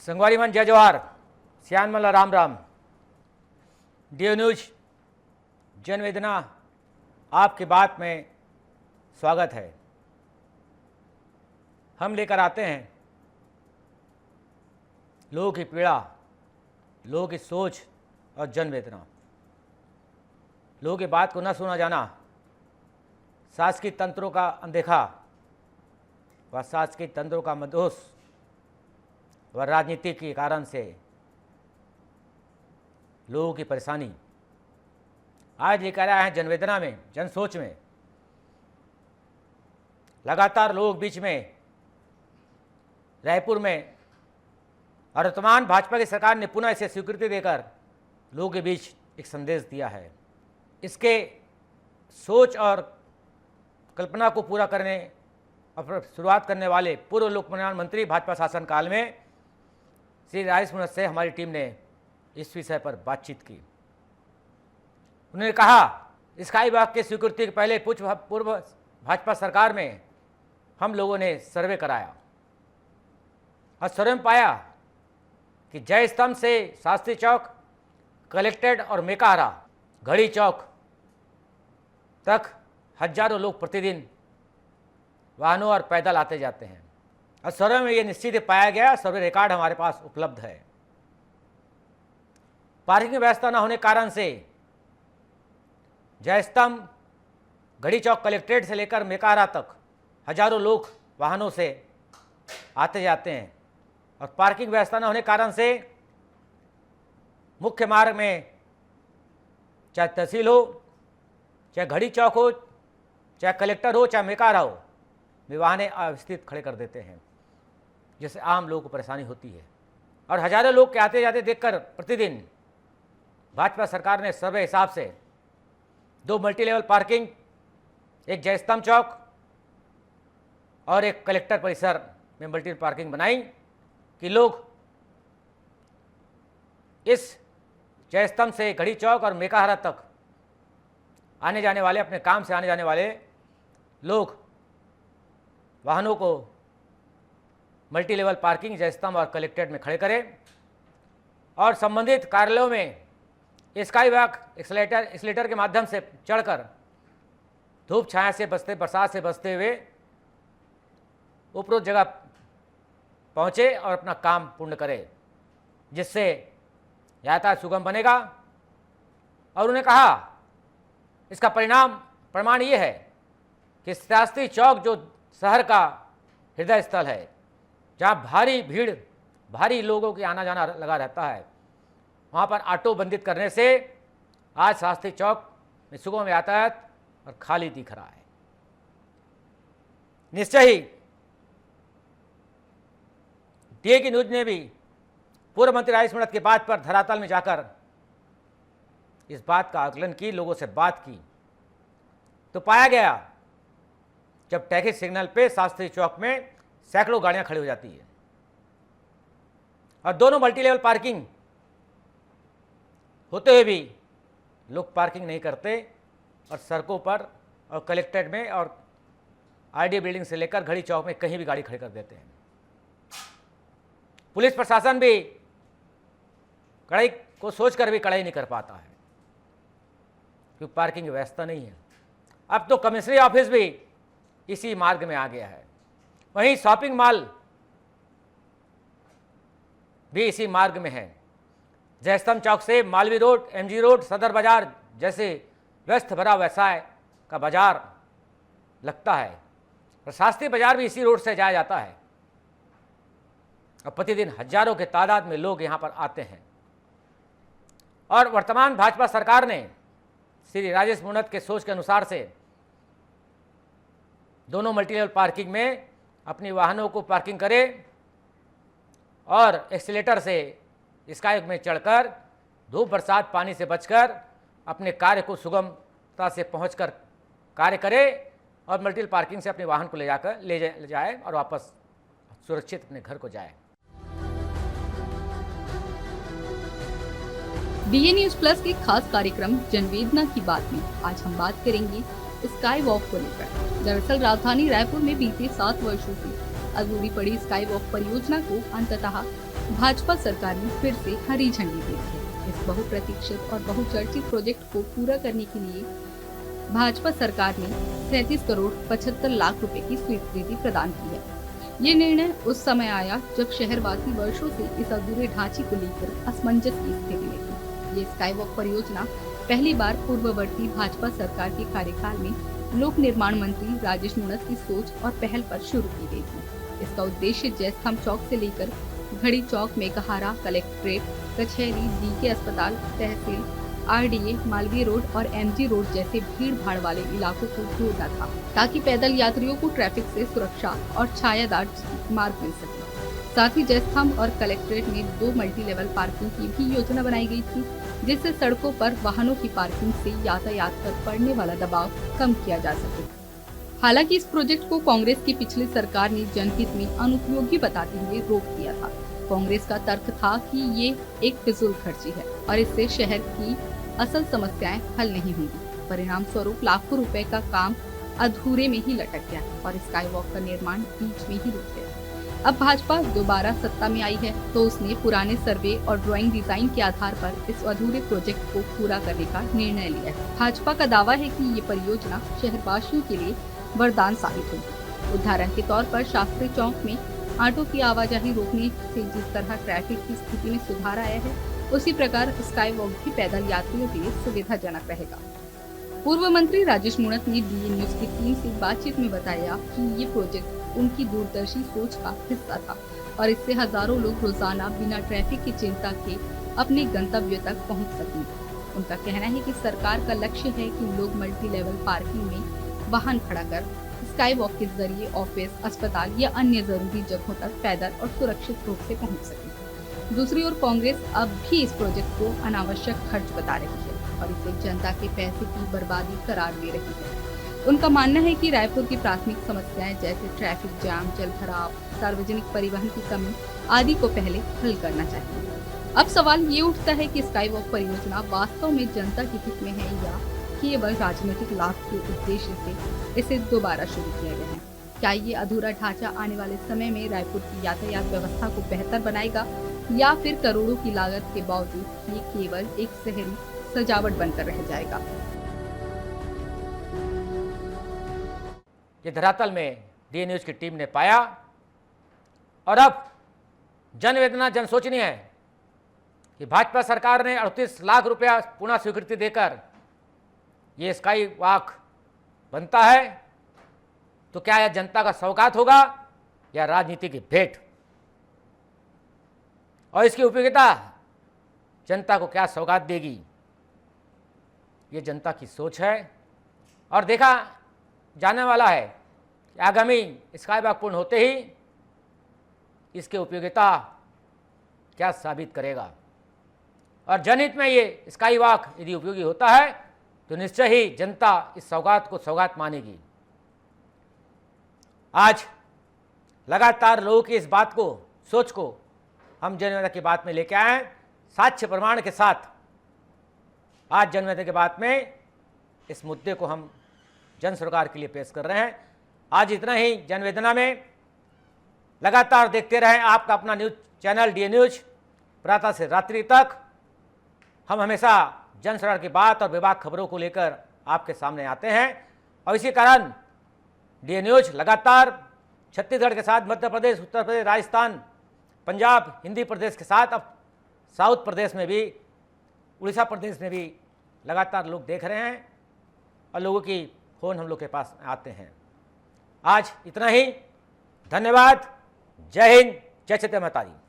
संगवारी मन जय जवाहर, सियानमला राम राम। डीओ न्यूज जनवेदना आपकी बात में स्वागत है। हम लेकर आते हैं लोगों की पीड़ा, लोगों की सोच और जनवेदना। लोगों की बात को न सुना जाना, शासकीय तंत्रों का अनदेखा व शासकीय तंत्रों का मदोस व राजनीति के कारण से लोगों की परेशानी आज लेकर आए हैं जनवेदना में, जन सोच में। लगातार लोग बीच में रायपुर में और वर्तमान भाजपा की सरकार ने पुनः इसे स्वीकृति देकर लोगों के बीच एक संदेश दिया है। इसके सोच और कल्पना को पूरा करने और शुरुआत करने वाले पूर्व लोक निर्माण मंत्री भाजपा शासन काल में श्री राजेश मूणत से हमारी टीम ने इस विषय पर बातचीत की। उन्होंने कहा, स्काई वॉक की स्वीकृति के पहले पूर्व भाजपा सरकार में हम लोगों ने सर्वे कराया और सर्वे में पाया कि जय स्तंभ से शास्त्री चौक, कलेक्ट्रेट और मेकाहारा, घड़ी चौक तक हजारों लोग प्रतिदिन वाहनों और पैदल आते जाते हैं। और सर्वे में ये निश्चित पाया गया, सर्वे रिकॉर्ड हमारे पास उपलब्ध है। पार्किंग व्यवस्था न होने कारण से जय स्तंभ, घड़ी चौक, कलेक्ट्रेट से लेकर मेकाहारा तक हजारों लोग वाहनों से आते जाते हैं। और पार्किंग व्यवस्था न होने कारण से मुख्य मार्ग में चाहे तहसील हो, चाहे घड़ी चौक हो, चाहे कलेक्टर हो, चाहे मेकाहारा हो, वे वाहने अवस्थित खड़े कर देते हैं, जिससे आम लोगों को परेशानी होती है। और हजारों लोग के आते जाते देखकर प्रतिदिन भाजपा सरकार ने सर्वे हिसाब से 2 मल्टी लेवल पार्किंग, एक जय स्तंभ चौक और एक कलेक्टर परिसर में मल्टी पार्किंग बनाई कि लोग इस जय स्तंभ से घड़ी चौक और मेकाहारा तक आने जाने वाले, अपने काम से आने जाने वाले लोग वाहनों को मल्टी लेवल पार्किंग, जय स्तंभ और कलेक्ट्रेट में खड़े करें और संबंधित कार्यालयों में स्काई वॉक एक्सीलेटर के माध्यम से चढ़कर धूप छाया से बचते, बरसात से बचते हुए उपरोक्त जगह पहुँचे और अपना काम पूर्ण करें, जिससे यातायात सुगम बनेगा। और उन्हें कहा, इसका प्रमाण ये है कि शास्त्री चौक जो शहर का हृदय स्थल है, जहाँ भारी भीड़, भारी लोगों की आना जाना लगा रहता है, वहाँ पर ऑटो बंदित करने से आज शास्त्री चौक में सुगम यातायात और खाली दिख रहा है। निश्चय ही डीए की न्यूज ने भी पूर्व मंत्री राजेश मूणत की बात पर धरातल में जाकर इस बात का आकलन की, लोगों से बात की, तो पाया गया जब ट्रैफिक सिग्नल पे शास्त्री चौक में सैकड़ों गाड़ियां खड़ी हो जाती है और दोनों मल्टी लेवल पार्किंग होते हुए भी लोग पार्किंग नहीं करते और सड़कों पर और कलेक्ट्रेट में और आरडीए बिल्डिंग से लेकर घड़ी चौक में कहीं भी गाड़ी खड़ी कर देते हैं। पुलिस प्रशासन भी कड़ाई को सोचकर भी कड़ाई नहीं कर पाता है, क्योंकि पार्किंग की व्यवस्था नहीं है। अब तो कमिश्नरी ऑफिस भी इसी मार्ग में आ गया है, वहीं शॉपिंग मॉल भी इसी मार्ग में है। जय स्तंभ चौक से मालवी रोड, एमजी रोड, सदर बाजार जैसे व्यस्त भरा व्यवसाय का बाजार लगता है और शास्त्री बाजार भी इसी रोड से जाया जाता है और प्रतिदिन हजारों के तादाद में लोग यहां पर आते हैं। और वर्तमान भाजपा सरकार ने श्री राजेश मूणत के सोच के अनुसार से दोनों मल्टी लेवल पार्किंग में अपनी वाहनों को पार्किंग करें और एक्सीलेटर से स्काई में चढ़कर धूप बरसात पानी से बचकर अपने कार्य को सुगमता से पहुंचकर कार्य करें और मल्टी पार्किंग से अपने वाहन को ले जाए और वापस सुरक्षित अपने घर को जाए। डीए न्यूज प्लस के खास कार्यक्रम जनवेदना की बात में आज हम बात करेंगे स्काई वॉक को लेकर। दरअसल राजधानी रायपुर में बीते 7 वर्षों से अधूरी पड़ी स्काई वॉक परियोजना को अंततः भाजपा सरकार ने फिर से हरी झंडी दे दी है। इस बहुप्रतीक्षित और बहुचर्चित प्रोजेक्ट को पूरा करने के लिए भाजपा सरकार ने 37 करोड़ 75 लाख रुपए की स्वीकृति प्रदान की है। ये निर्णय उस समय आया जब शहरवासी वर्षों से इस अधूरे ढांचे को लेकर असमंजस की स्थिति में थे। ये स्काई वॉक परियोजना पहली बार पूर्ववर्ती भाजपा सरकार के कार्यकाल में लोक निर्माण मंत्री राजेश मूणत की सोच और पहल पर शुरू की गई थी। इसका उद्देश्य जयस्तंभ चौक से लेकर घड़ी चौक, मेघहारा, कलेक्ट्रेट, कचहरी, डीके अस्पताल, तहसील, आरडीए, मालवीय रोड और एमजी रोड जैसे भीड़ भाड़ वाले इलाकों को जोड़ना था, ताकि पैदल यात्रियों को ट्रैफिक से सुरक्षा और छायादार मार्ग मिल सके। साथ ही जयस्तंभ और कलेक्ट्रेट में 2 मल्टी लेवल पार्किंग की भी योजना बनाई गई थी, जिससे सड़कों पर वाहनों की पार्किंग से यातायात पर पड़ने वाला दबाव कम किया जा सके। हालांकि इस प्रोजेक्ट को कांग्रेस की पिछली सरकार ने जनहित में अनुपयोगी बताते हुए रोक दिया था। कांग्रेस का तर्क था कि ये एक फिजूल खर्ची है और इससे शहर की असल समस्याएं हल नहीं होंगी। परिणाम स्वरूप लाखों रुपए का काम अधूरे में ही लटक गया और स्काई वॉक का निर्माण बीच में ही रुक गया। अब भाजपा दोबारा सत्ता में आई है तो उसने पुराने सर्वे और ड्राइंग डिजाइन के आधार पर इस अधूरे प्रोजेक्ट को पूरा करने का निर्णय लिया है। भाजपा का दावा है कि ये परियोजना शहरवासियों के लिए वरदान साबित होगी। उदाहरण के तौर पर शास्त्री चौक में ऑटो की आवाजाही रोकने से जिस तरह ट्रैफिक की स्थिति में सुधार आया है, उसी प्रकार स्काई वॉक भी पैदल यात्रियों के लिए सुविधाजनक रहेगा। पूर्व मंत्री राजेश मूणत ने डीए न्यूज की टीम से बातचीत में बताया कि ये प्रोजेक्ट उनकी दूरदर्शी सोच का हिस्सा था और इससे हजारों लोग रोजाना बिना ट्रैफिक की चिंता के अपने गंतव्य तक पहुंच सकेंगे। उनका कहना है कि सरकार का लक्ष्य है कि लोग मल्टी लेवल पार्किंग में वाहन खड़ा कर स्काई वॉक के जरिए ऑफिस, अस्पताल या अन्य जरूरी जगहों तक पैदल और सुरक्षित रूप से पहुंच सके। दूसरी ओर कांग्रेस अब भी इस प्रोजेक्ट को अनावश्यक खर्च बता रही है और इसे जनता के पैसे की बर्बादी करार दे रही है। उनका मानना है कि रायपुर की प्राथमिक समस्याएं जैसे ट्रैफिक जाम, जल भराव, सार्वजनिक परिवहन की कमी आदि को पहले हल करना चाहिए। अब सवाल ये उठता है कि स्काई वॉक परियोजना वास्तव में जनता के हित में है या केवल राजनीतिक लाभ के उद्देश्य से इसे दोबारा शुरू किया गया है। क्या ये अधूरा ढांचा आने वाले समय में रायपुर की यातायात व्यवस्था को बेहतर बनाएगा या फिर करोड़ों की लागत के बावजूद ये केवल एक शहरी सजावट बनकर रह जाएगा? ये धरातल में डीए न्यूज की टीम ने पाया और अब जनवेदना जन सोचनी है कि भाजपा सरकार ने 38 लाख रुपया पुनः स्वीकृति देकर ये स्काई वॉक बनता है तो क्या यह जनता का सौगात होगा या राजनीति की भेंट, और इसकी उपयोगिता जनता को क्या सौगात देगी, ये जनता की सोच है और देखा जाने वाला है कि आगामी स्काई वॉक पूर्ण होते ही इसकी उपयोगिता क्या साबित करेगा। और जनहित में ये स्काई वॉक यदि उपयोगी होता है तो निश्चय ही जनता इस सौगात को सौगात मानेगी। आज लगातार लोगों की इस बात को, सोच को हम जनवेदना की बात में लेके आए हैं साक्ष्य प्रमाण के साथ। आज जनवेदना की बात में इस मुद्दे को हम जन सरकार के लिए पेश कर रहे हैं। आज इतना ही जनवेदना में। लगातार देखते रहें आपका अपना न्यूज चैनल डीए न्यूज, प्रातः से रात्रि तक हम हमेशा जन सरकार की बात और विभाग खबरों को लेकर आपके सामने आते हैं और इसी कारण डीए न्यूज लगातार छत्तीसगढ़ के साथ मध्य प्रदेश, उत्तर प्रदेश, राजस्थान, पंजाब, हिंदी प्रदेश के साथ अब साउथ प्रदेश में भी, उड़ीसा प्रदेश में भी लगातार लोग देख रहे हैं और लोगों की फ़ोन हम लोग के पास आते हैं। आज इतना ही। धन्यवाद। जय हिंद, जय छत्रपति माता दी।